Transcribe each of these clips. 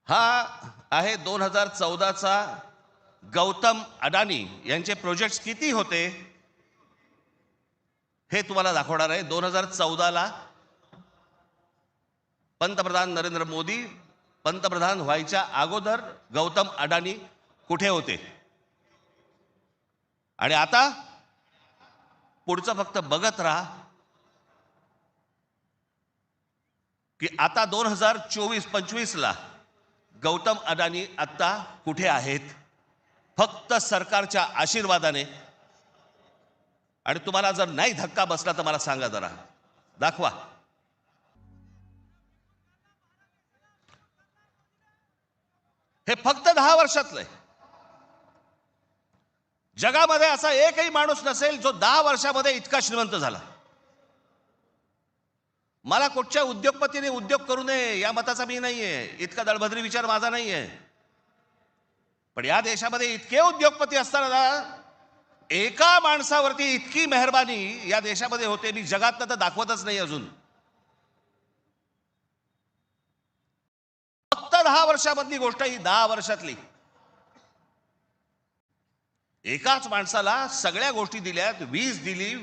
हा आहे 2014चा गौतम अडानी यांचे प्रोजेक्ट्स किती होते हे तुम्हाला दाखवणार आहे। 2014ला पंतप्रधान नरेंद्र मोदी पंतप्रधान व्हायच्या अगोदर गौतम अडानी कुठे होते आणि आता पुढचं फक्त बघत राहा की आता 2024-25ला गौतम अडानी आता कुठे आहेत। फक्त सरकारच्या आशीर्वादाने। आणि तुम्हाला जर नाही धक्का बसला तर मला सांगा, जरा दाखवा। हे फक्त 10 वर्षातलं आहे। जगामध्ये असा एकही माणूस नसेल जो 10 वर्षामध्ये इतका श्रीमंत झाला। मला कुठच्या उद्योगपतीने उद्योग करू नये या मताचा मी नाहीये, इतका दळभद्री विचार माझा नाहीये। पण या देशामध्ये इतके उद्योगपती असताना एका माणसावरती इतकी मेहरबानी या देशामध्ये होते, मी जगात तर दाखवतच नाही अजून। फक्त 10 वर्षामधली गोष्ट ही, 10 वर्षातली। एकाच माणसाला सगळ्या गोष्टी दिल्यात, वीज दिली,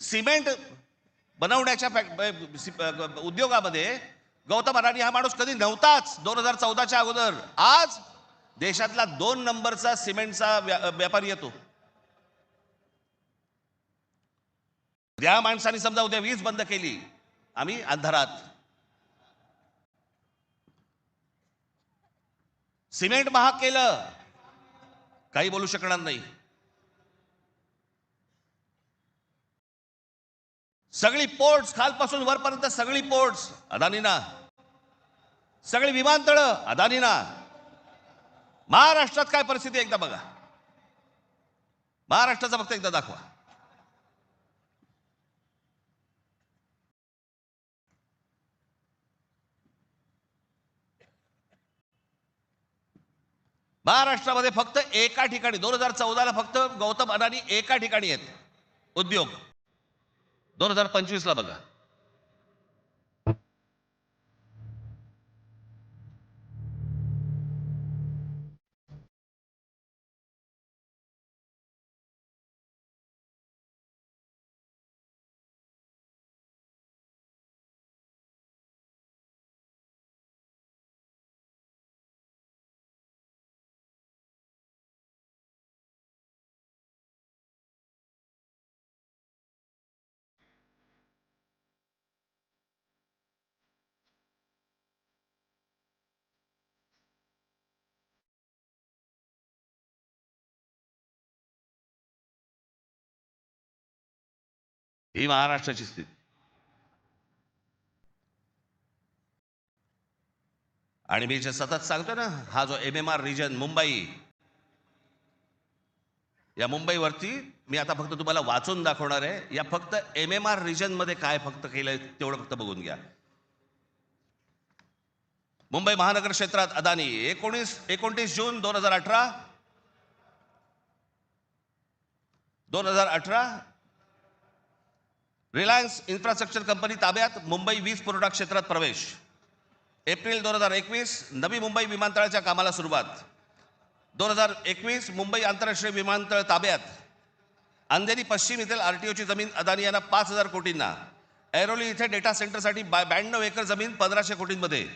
सिमेंट बनवण्याच्या उद्योगामध्ये गौतम अडानी हा माणूस कधी नव्हताच 2014च्या अगोदर। आज देशातला 2 नंबरचा सिमेंटचा व्यापारी येतो। त्या माणसाने समजा उद्या वीज बंद केली, आम्ही अंधारात। सिमेंट महाग केलं, काही बोलू शकणार नाही। सगळी पोर्ट्स खालपासून वरपर्यंत सगळी पोर्ट्स अदानीना, सगळी विमानतळं अदानीना। महाराष्ट्रात काय परिस्थिती एकदा बघा, महाराष्ट्राचा फक्त एकदा दाखवा। महाराष्ट्रामध्ये फक्त एका ठिकाणी 2014ला फक्त गौतम अडानी एका ठिकाणी आहेत उद्योग। 2025ला बघा, ही महाराष्ट्राची स्थिती। आणि मी जे सतत सांगतो ना, हा जो MMR रिजन मुंबई, या मुंबईवरती मी आता फक्त तुम्हाला वाचून दाखवणार आहे। या फक्त MMR रिजन मध्ये काय फक्त केलंय तेवढं फक्त बघून घ्या। मुंबई महानगर क्षेत्रात अदानी 29 जून 2018 रिलायन्स इन्फ्रास्ट्रक्चर कंपनी ताब्यात मुंबई वीज पुरवठा क्षेत्रात प्रवेश। एप्रिल 2021 नवी मुंबई विमानतळाच्या कामाला सुरुवात। 2021 मुंबई आंतरराष्ट्रीय विमानतळ ताब्यात। अंधेरी पश्चिम येथील RTOची जमीन अदानी यांना 5,000 कोटींना। ऐरोली इथे डेटा सेंटरसाठी 92 एकर जमीन 1,500 कोटींमध्ये।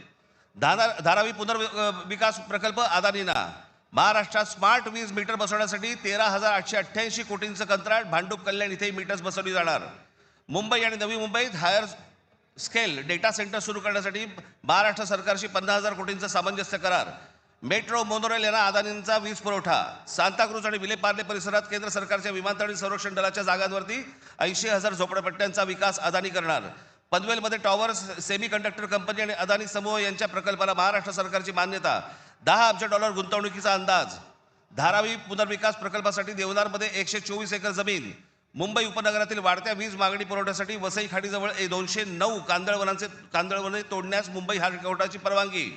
धारावी पुनर्विकास प्रकल्प अदानींना। महाराष्ट्रात स्मार्ट वीज मीटर बसवण्यासाठी 13,888 कोटींचं कंत्राट। भांडूप कल्याण इथे मीटर्स बसवली जाणार। मुंबई आणि नवी मुंबईत हायर स्केल डेटा सेंटर सुरू करण्यासाठी महाराष्ट्र सरकारशी 50,000 कोटींचा सामंजस्य करार। मेट्रो मोनोरेल यांना अदानींचा वीज पुरवठा। सांताक्रूज आणि विलेपार्ले परिसरात केंद्र सरकारच्या विमानतळ संरक्षण दलाच्या जागांवरती 80,000 झोपडपट्ट्यांचा विकास अदानी करणार। पनवेलमध्ये टॉवर्स सेमी कंडक्टर कंपनी आणि अदानी समूह यांच्या प्रकल्पाला महाराष्ट्र सरकारची मान्यता। $10 अब्ज गुंतवणुकीचा अंदाज। धारावी पुनर्विकास प्रकल्पासाठी देवनारमध्ये 124 एकर जमीन। मुंबई उपनगरातील वाढत्या वीज मागणी पुरवठ्यासाठी वसई खाडीजवळ 209 कांदळवने तोडण्यास मुंबई हायकोर्टाची परवानगी।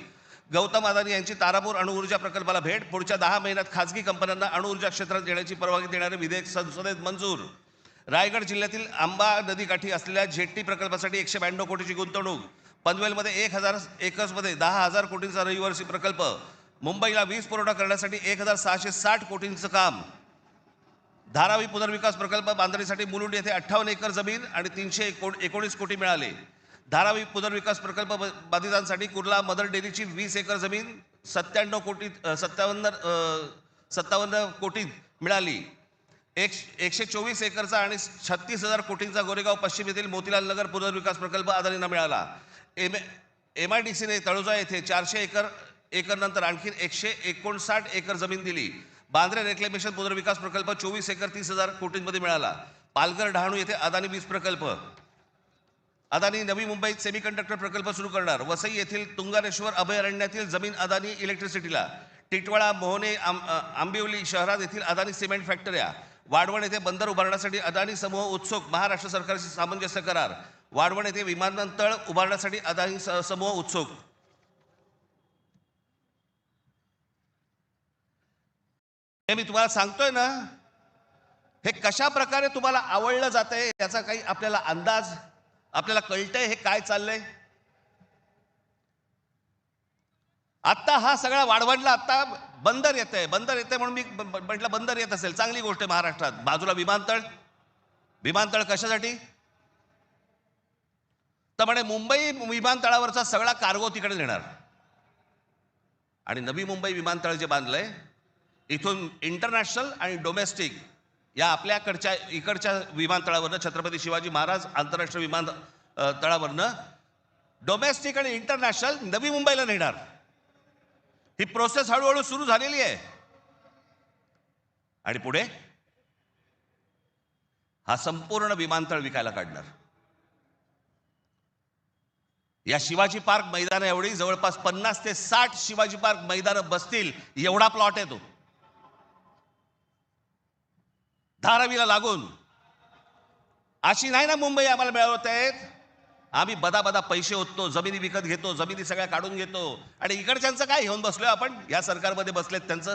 गौतम अदानी यांची तारापूर अणुऊर्जा प्रकल्पाला भेट। पुढच्या 10 महिन्यात खासगी कंपन्यांना अणुऊर्जा क्षेत्रात येण्याची परवानगी देणारे विधेयक संसदेत मंजूर। रायगड जिल्ह्यातील आंबा नदीकाठी असलेल्या जेट्टी प्रकल्पासाठी 192 कोटीची गुंतवणूक। पनवेलमध्ये 1000 एकर्समध्ये 10,000 कोटींचा रहिवासी प्रकल्प, मुंबईला वीज पुरवठा करण्यासाठी 1660 कोटींचं काम, धारावी पुनर्विकास प्रकल्प बांधणीसाठी मुलुंड येथे 58 एकर जमीन आणि 319 कोटी मिळाले. धारावी पुनर्विकास प्रकल्प बाधितांसाठी कुर्ला मदर डेअरीची 20 एकर जमीन 57 कोटीत मिळाली. 124 एकरचा आणि 36,000 कोटींचा गोरेगाव पश्चिम येथील मोतीलाल नगर पुनर्विकास प्रकल्प अदानींना मिळाला. MIDCने तळोजा येथे 400 एकर नंतर आणखी 159 एकर जमीन दिली. बांद्रा रेक्लेमेशन पुनर्विकास प्रकल्प 24 एकर 30,000 कोटींमध्ये मिळाला. पालघर डहाणू येथे अदानी वीज प्रकल्प, अदानी नवी मुंबईत सेमीकंडक्टर प्रकल्प सुरू करणार. वसई येथील तुंगारेश्वर अभयारण्यातील जमीन अदानी इलेक्ट्रिसिटीला. टिटवाळा मोहने आंबिवली शहरात येथील अदानी सिमेंट फॅक्टऱ्या. वाढवण येथे बंदर उभारण्यासाठी अदानी समूह उत्सुक, महाराष्ट्र सरकारशी सामंजस्य करार. वाढवण येथे विमानतळ उभारण्यासाठी अदानी समूह उत्सुक. हे मी तुम्हाला सांगतोय ना, हे कशा प्रकारे तुम्हाला आवडलं जातंय याचा काही आपल्याला अंदाज, आपल्याला कळतंय हे काय चाललंय. आता हा सगळा वाढवणला आता बंदर येतंय म्हणून मी म्हटलं बंदर येत असेल चांगली गोष्ट आहे. महाराष्ट्रात बाजूला विमानतळ कशासाठी तर म्हणे मुंबई विमानतळावरचा सगळा कार्गो तिकडे नेणार. आणि नवी मुंबई विमानतळ जे बांधलंय इथून इंटरनॅशनल आणि डोमेस्टिक या आपल्याकडच्या इकडच्या विमानतळावरनं, छत्रपती शिवाजी महाराज आंतरराष्ट्रीय विमानतळावरनं डोमेस्टिक आणि इंटरनॅशनल नवी मुंबईला नेणार. ही प्रोसेस हळूहळू सुरू झालेली आहे. आणि पुढे हा संपूर्ण विमानतळ विकायला काढणार. या शिवाजी पार्क मैदान एवढी जवळपास 50 ते 60 शिवाजी पार्क मैदान बसतील एवढा प्लॉट आहे तो. धारावीला लागून. अशी नाही ना मुंबई आम्हाला मिळवत आहेत. आम्ही बदा पैसे होतो, जमिनी विकत घेतो, जमिनी सगळ्या काढून घेतो आणि इकडच्यांचं काय घेऊन बसलोय आपण. या सरकारमध्ये बसलेत त्यांचं